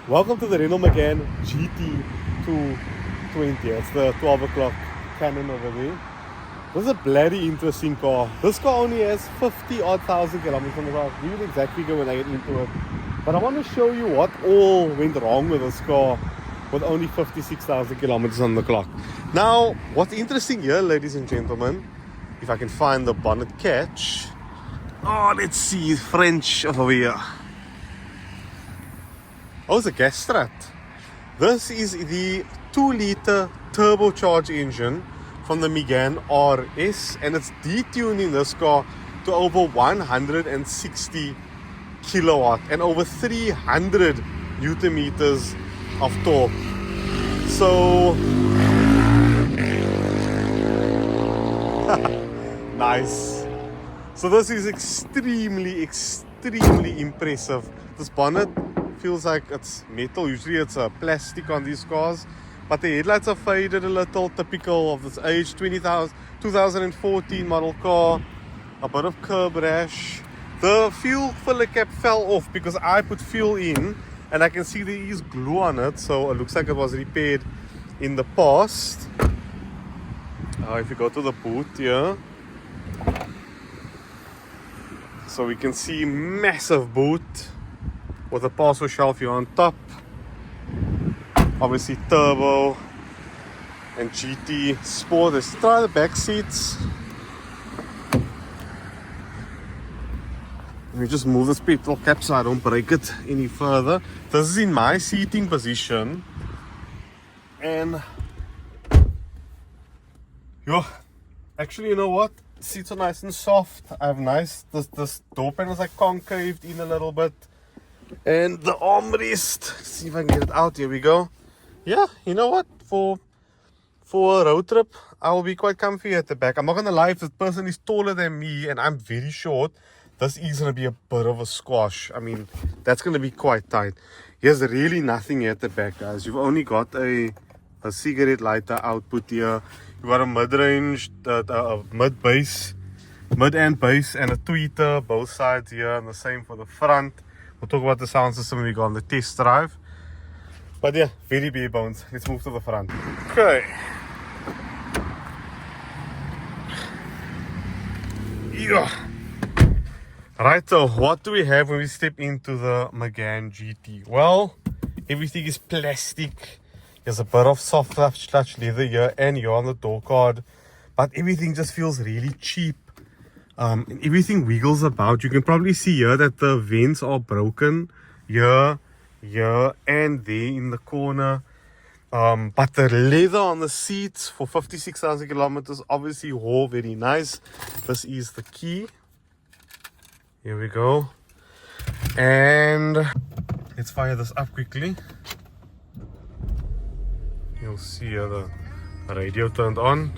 Welcome to the Renault Megane GT220. It's the 12 o'clock Canon over there. This is a bloody interesting car. This car only has 50 odd thousand kilometers on the clock. We will exactly go when I get into it. But I want to show you what all went wrong with this car with only 56,000 kilometers on the clock. Now, what's interesting here, ladies and gentlemen, if I can find the bonnet catch. Oh, let's see, French over here. Oh, it's a gas strat. This is the 2-liter turbocharged engine from the Megane RS, and it's detuning this car to over 160 kilowatt and over 300 newton meters of torque. So nice. So this is extremely impressive. This bonnet feels like it's metal. Usually it's a plastic on these cars, but the headlights are faded a little, typical of this age. 2014 model car. A bit of curb rash. The fuel filler cap fell off because I put fuel in, and I can see there is glue on it, so it looks like it was repaired in the past. If you go to the boot here, so we can see massive boot with a parcel shelf here on top. Obviously turbo and GT Sport. Let's try the back seats. Let me just move this petrol cap so I don't break it any further. This is in my seating position, and actually, you know what? Seats are nice and soft. I have nice. This door panel is like concaved in a little bit, and the armrest. Let's see if I can get it out. Here we go. Yeah, you know what? For a road trip, I will be quite comfy at the back. I'm not gonna lie. If this person is taller than me and I'm very short, this is gonna be a bit of a squash. I mean, that's gonna be quite tight. There's really nothing here at the back, guys. You've only got a cigarette lighter output here. You got a mid-range, mid-bass, mid and bass, and a tweeter both sides here, and the same for the front. We'll talk about the sound system when we go on the test drive. But yeah, very bare bones. Let's move to the front. Okay. Yeah. Right, so what do we have when we step into the Megane GT? Well, everything is plastic. There's a bit of soft touch leather here and here on the door card, but everything just feels really cheap. And everything wiggles about. You can probably see here that the vents are broken here, and there in the corner. But the leather on the seats for 56,000 kilometers, obviously, very nice. This is the key. Here we go. And let's fire this up quickly. You'll see here the radio turned on.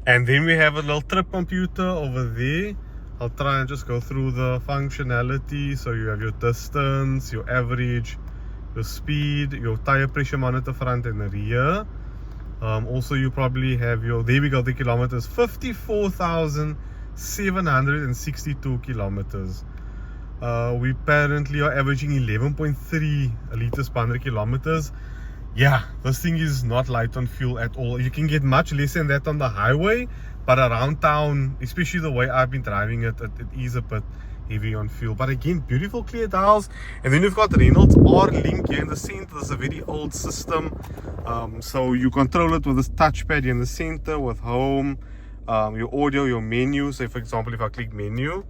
And then we have a little trip computer over there. I'll try and just go through the functionality. So you have your distance, your average, your speed, your tire pressure monitor front and the rear. Also you probably have your, there we go, the kilometers, 54,762 kilometers. We apparently are averaging 11.3 liters per 100 kilometers. Yeah, this thing is not light on fuel at all. You can get much less than that on the highway, but around town, especially the way I've been driving it, it is a bit heavy on fuel. But again, beautiful clear dials. And then you've got Renault's R-Link here in the center. This is a very old system. So you control it with this touchpad here in the center with home, your audio, your menu. So for example, if I click menu,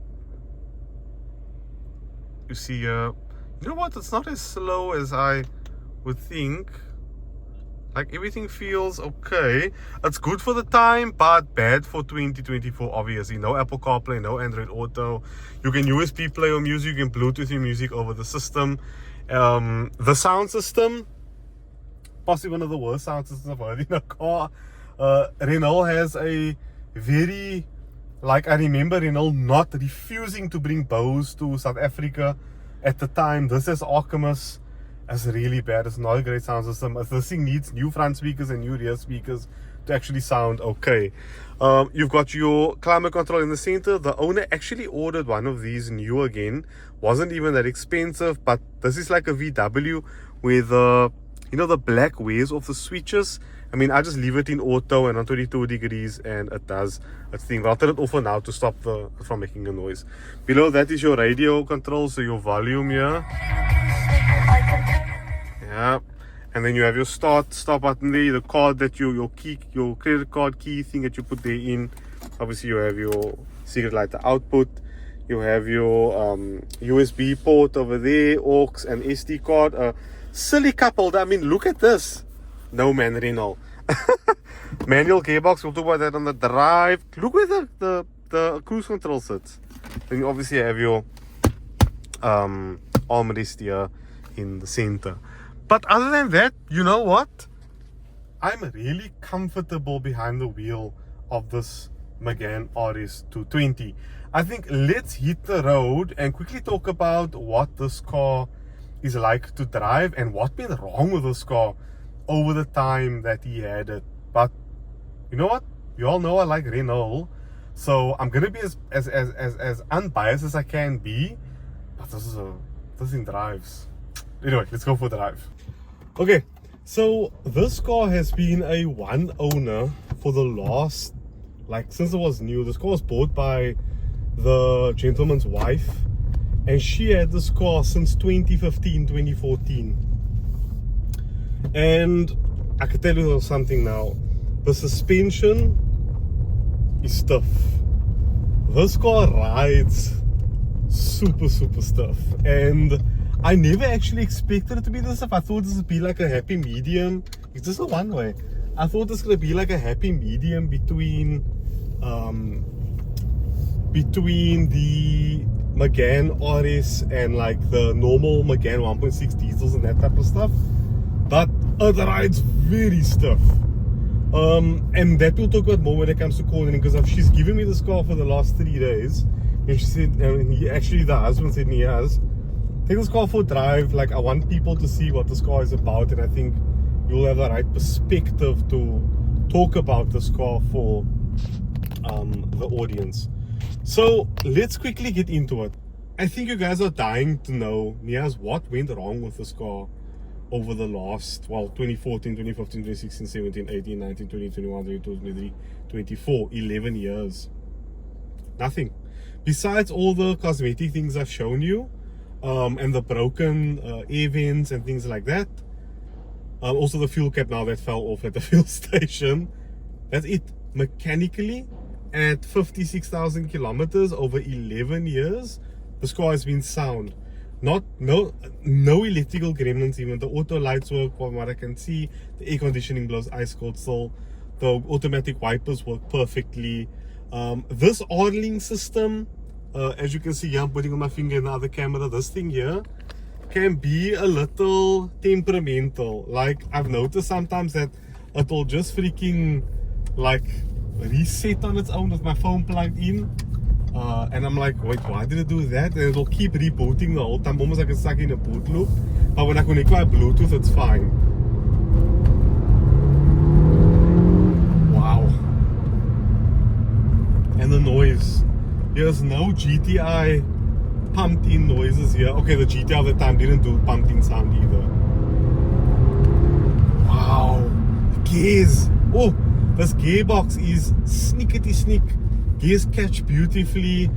you see, you know what? It's not as slow as I would think. Like, everything feels okay. It's good for the time, but bad for 2024, obviously. No Apple CarPlay, no Android Auto. You can USB play your music, you can Bluetooth your music over the system. The sound system, possibly one of the worst sound systems I've heard in a car. Renault has a very, like, I remember Renault not refusing to bring Bose to South Africa at the time. This is Archimus. It's really bad. It's not a great sound system. This thing needs new front speakers and new rear speakers to actually sound okay. You've got your climate control in the center. The owner actually ordered one of these new again. Wasn't even that expensive, but this is like a VW with the black wears off the switches. I mean, I just leave it in auto and on 22 degrees and it does its thing. I'll turn it off for now to stop from making a noise. Below that is your radio control, so your volume here. Yeah. And then you have your stop button there, the card that your credit card key thing that you put there in. Obviously you have your secret lighter output. You have your USB port over there, aux and SD card. Silly cup holder. I mean, look at this. No man, Renault. Manual gearbox, we'll talk about that on the drive. Look where the cruise control sits. Then you obviously have your armrest here in the center. But other than that, you know what? I'm really comfortable behind the wheel of this Megane RS 220. I think let's hit the road and quickly talk about what this car is like to drive and what went wrong with this car over the time that he had it. But you know what? You all know I like Renault, so I'm gonna be as unbiased as I can be. But this thing drives. Anyway, let's go for the drive. Okay, so this car has been a one owner for the last, since it was new. This car was bought by the gentleman's wife, and she had this car since 2015, 2014. And I can tell you something now. The suspension is stiff. This car rides super stiff, and I never actually expected it to be this stuff. I thought this would be like a happy medium. It's just a one way. I thought this could be like a happy medium between the Megane RS and like the normal Megane 1.6 diesels and that type of stuff. But it rides very stiff. And that we'll talk about more when it comes to cornering, because she's given me this car for the last 3 days, and she said, the husband said he has. Take this car for a drive. I want people to see what this car is about, and I think you'll have the right perspective to talk about this car for the audience. So let's quickly get into it. I think you guys are dying to know, Niaz, what went wrong with this car over the last, 2014, 2015, 2016, 17, 18, 19, 20, 21, 22, 23, 24, 11 years. Nothing. Besides all the cosmetic things I've shown you, and the broken air vents and things like that. Also the fuel cap now that fell off at the fuel station. That's it. Mechanically, at 56,000 kilometers over 11 years, this car has been sound. No electrical gremlins even. The auto lights work from what I can see. The air conditioning blows ice cold still. The automatic wipers work perfectly. This idling system, as you can see here, I'm putting on my finger in the other camera, this thing here can be a little temperamental. I've noticed sometimes that it'll just freaking reset on its own with my phone plugged in, and I'm like, wait, why did it do that? And it'll keep rebooting the whole time, almost like it's stuck in a boot loop. But when I connect my Bluetooth, it's fine. Wow. And the noise. There's no GTI pumped in noises here. Okay, the GTI of the time didn't do pumped in sound either. Wow. Gears. Oh, this gearbox is snickety snick. Gears catch beautifully.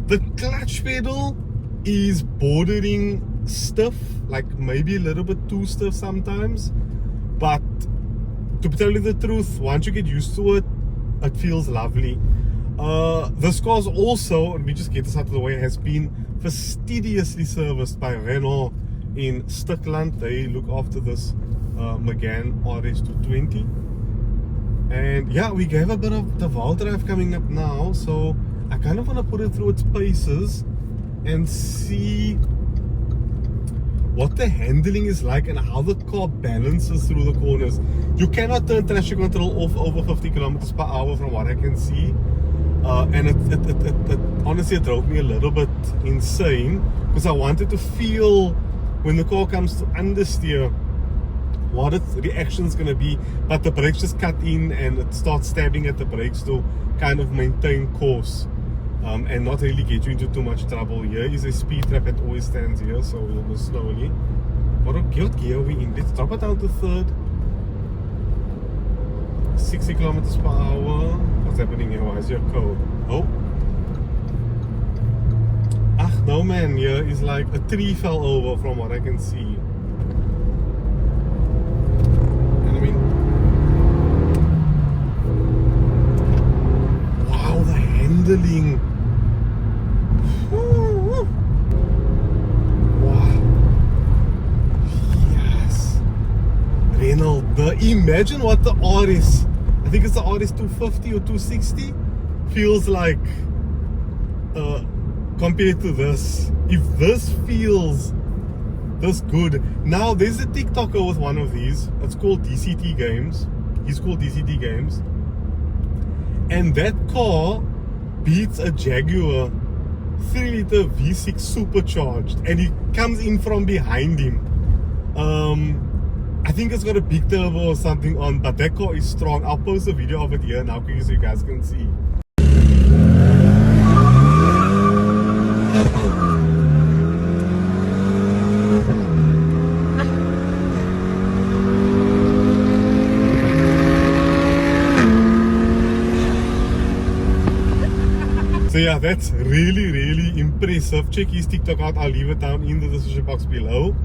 The clutch pedal is bordering stiff, maybe a little bit too stiff sometimes. But to tell you the truth, once you get used to it, it feels lovely. This car's also, let me just get this out of the way, has been fastidiously serviced by Renault in Stikland. They look after this Megane RS 220. And yeah, we have a bit of the Val drive coming up now, so I kind of want to put it through its paces and see what the handling is like and how the car balances through the corners. You cannot turn traction control off over 50 kilometers per hour from what I can see. And it honestly, it drove me a little bit insane because I wanted to feel when the car comes to understeer, what its reaction's gonna be, but the brakes just cut in and it starts stabbing at the brakes to kind of maintain course and not really get you into too much trouble. Here is a speed trap that always stands here, so we'll go slowly. What gear are we in? Let's drop it down to third. 60 kilometers per hour. What's happening here? Why is your code? Oh. Ah, no man, here is like a tree fell over from what I can see. And I mean, wow, the handling. Woo. Wow. Yes. Renault, imagine what the RS, I think it's the RS 250 or 260, feels like compared to this. If this feels this good. Now there's a TikToker with one of these. It's called DCT Games. He's called DCT Games. And that car beats a Jaguar 3-liter V6 supercharged, and he comes in from behind him. I think it's got a big turbo or something on, but that car is strong. I'll post a video of it here now quickly so you guys can see. So yeah, that's really impressive. Check his TikTok out. I'll leave it down in the description box below.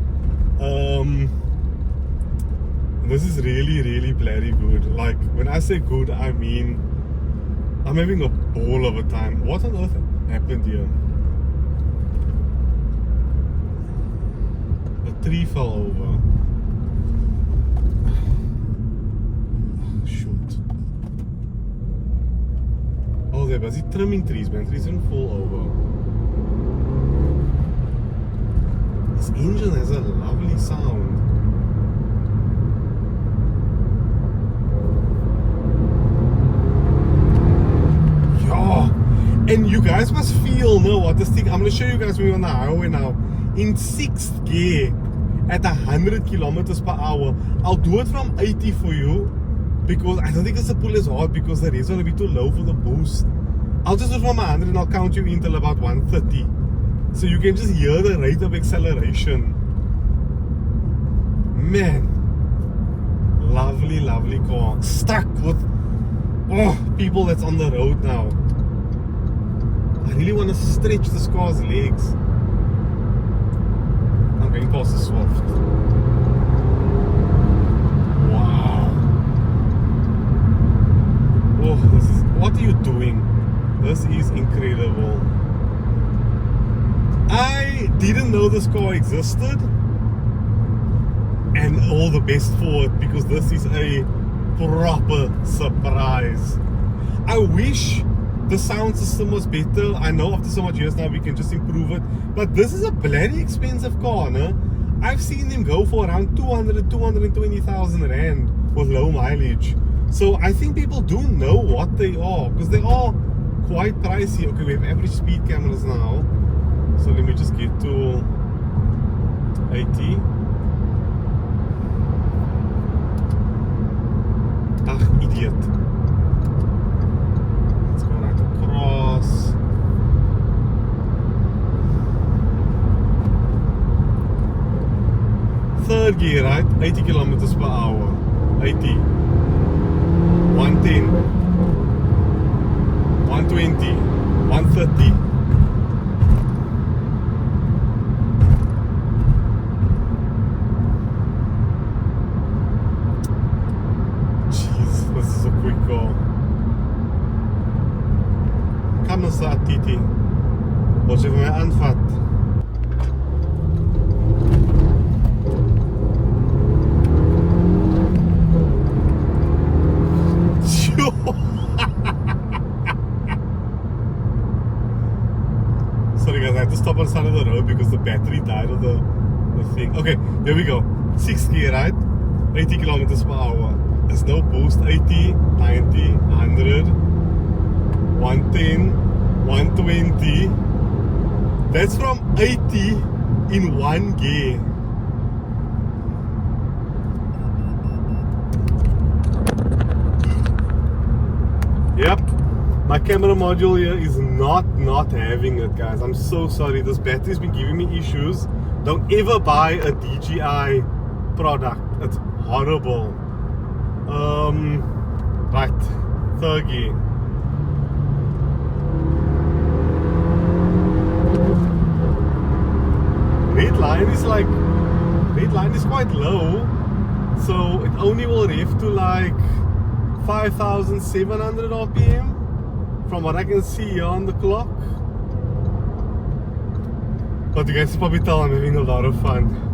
This is really bloody good. Like, when I say good, I mean I'm having a ball of a time. What on earth happened here? A tree fell over. Shoot. Oh, they're busy trimming trees, man. Trees didn't fall over. This engine has a lovely sound. And you guys must feel, no, what this thing, I'm going to show you guys when we're on the highway now. In 6th gear, at 100 kilometers per hour. I'll do it from 80 for you, because I don't think it's a pull as hard, because the race will be too low for the boost. I'll just do it from 100 and I'll count you in till about 130. So you can just hear the rate of acceleration. Man. Lovely car. Stuck with people that's on the road now. I really want to stretch this car's legs. I'm going past the Swift. Wow. Oh, this is, what are you doing? This is incredible. I didn't know this car existed, and all the best for it, because this is a proper surprise. I wish the sound system was better. I know after so much years now we can just improve it, but this is a bloody expensive car, no? I've seen them go for around 220,000 rand with low mileage. So I think people do know what they are, because they are quite pricey. Okay, we have average speed cameras now, so let me just get to 80. Ah, idiot. Let's go right across. Third gear, right? 80 kilometers per hour. 80. 110. 120. 130. Jeez, this is a quick car. Kom eens uit, Titi. Wat je van mij aanvat. Sorry guys, I had to stop on the side of the road because the battery died of the thing. Okay, there we go. 6th gear, right? 80 kilometers per hour. There's no boost. 80, 90, 100, 110, 120. That's from 80 in 1 gear. My camera module here is not having it, guys. I'm so sorry. This battery's been giving me issues. Don't ever buy a DJI product. It's horrible. Right, third gear. Red line is quite low, so it only will rev to like 5,700 RPM from what I can see here on the clock. But you guys probably tell I'm having a lot of fun.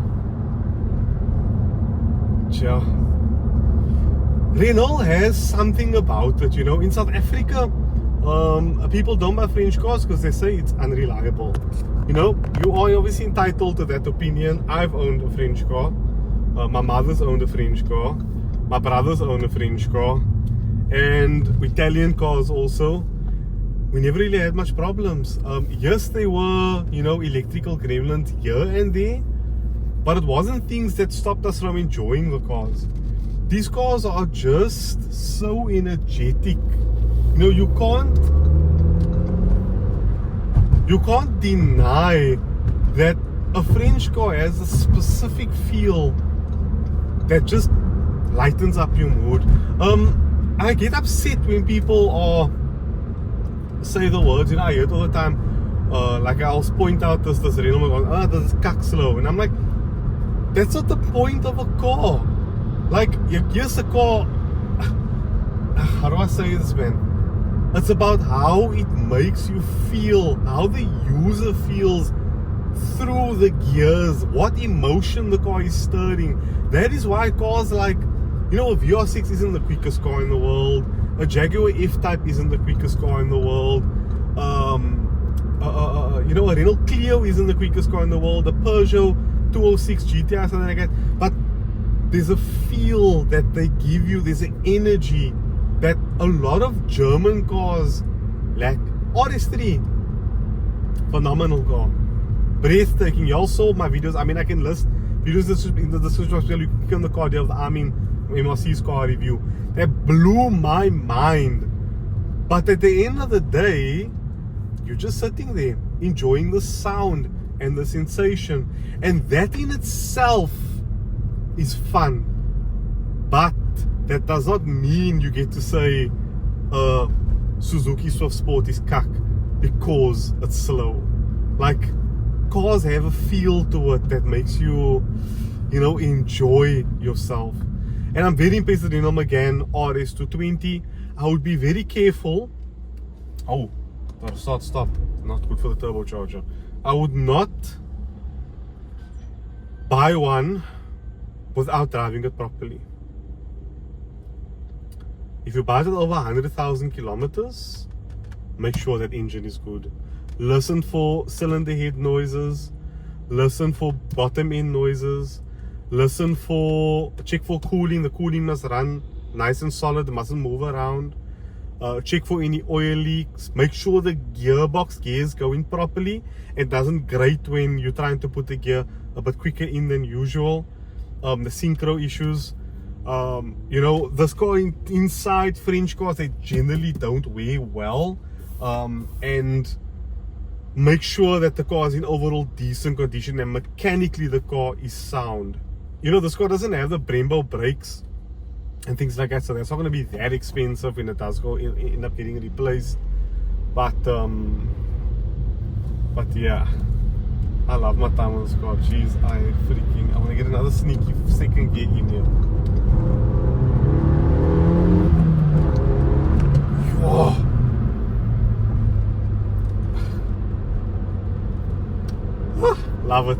Yeah. Renault has something about it, you know. In South Africa, people don't buy French cars because they say it's unreliable. You know, you are obviously entitled to that opinion. I've owned a French car. My mother's owned a French car. My brothers own a French car. And Italian cars also. We never really had much problems. Yes, there were, you know, electrical gremlins here and there, but it wasn't things that stopped us from enjoying the cars. These cars are just so energetic. You know, you can't deny that a French car has a specific feel that just lightens up your mood. I get upset when people say the words, you know, I hear it all the time. Like I'll point out this Renault Megane, this is kak slow, and I'm like, that's not the point of a car. Like, here's a car. How do I say this, man? It's about how it makes you feel, how the user feels through the gears, what emotion the car is stirring. That is why cars like, you know, a VR6 isn't the quickest car in the world. A Jaguar F-Type isn't the quickest car in the world. You know, a Renault Clio isn't the quickest car in the world. A Peugeot 206 GTI, something like that. But there's a feel that they give you. There's an energy that a lot of German cars lack. RS3, phenomenal car, breathtaking. Y'all saw my videos. I mean, I can list videos in the description box. You can click on the car there of the Armin MRC's car review. That blew my mind. But at the end of the day, you're just sitting there enjoying the sound and the sensation, and that in itself is fun. But that does not mean you get to say Suzuki Swift Sport is cuck because it's slow. Like, cars have a feel to it that makes you, you know, enjoy yourself. And I'm very impressed with the Renault Megane RS220. I would be very careful. Oh, stop. Not good for the turbocharger. I would not buy one without driving it properly. If you buy it over 100,000 kilometers, make sure that engine is good. Listen for cylinder head noises. Listen for bottom end noises. Check for cooling. The cooling must run nice and solid. It mustn't move around. Check for any oil leaks. Make sure the gears go in properly. It doesn't grate when you're trying to put the gear a bit quicker in than usual. The synchro issues. You know, this car inside French cars, they generally don't wear well. And make sure that the car is in overall decent condition and mechanically the car is sound. You know, this car doesn't have the Brembo brakes and things like that, so that's not going to be that expensive when it does go end up getting replaced. But yeah, I love my time on this car. Jeez, I want to get another sneaky second gear in here. Whoa. Love it.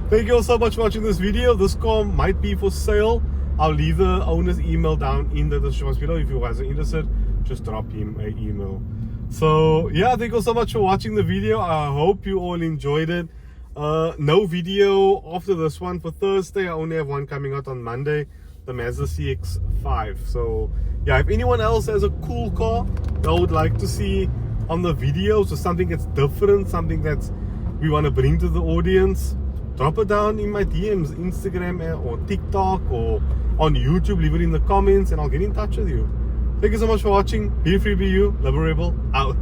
Thank you all so much for watching this video. This car might be for sale. I'll leave the owner's email down in the description box below. If you guys are interested, just drop him an email. So yeah, thank you all so much for watching the video. I hope you all enjoyed it. No video after this one for Thursday. I only have one coming out on Monday, the Mazda CX-5. So yeah, if anyone else has a cool car that I would like to see on the videos, or something that's different, something that's we want to bring to the audience, drop it down in my DMs, Instagram or TikTok or on YouTube. Leave it in the comments and I'll get in touch with you. Thank you so much for watching. Be free, be you. Liberable out.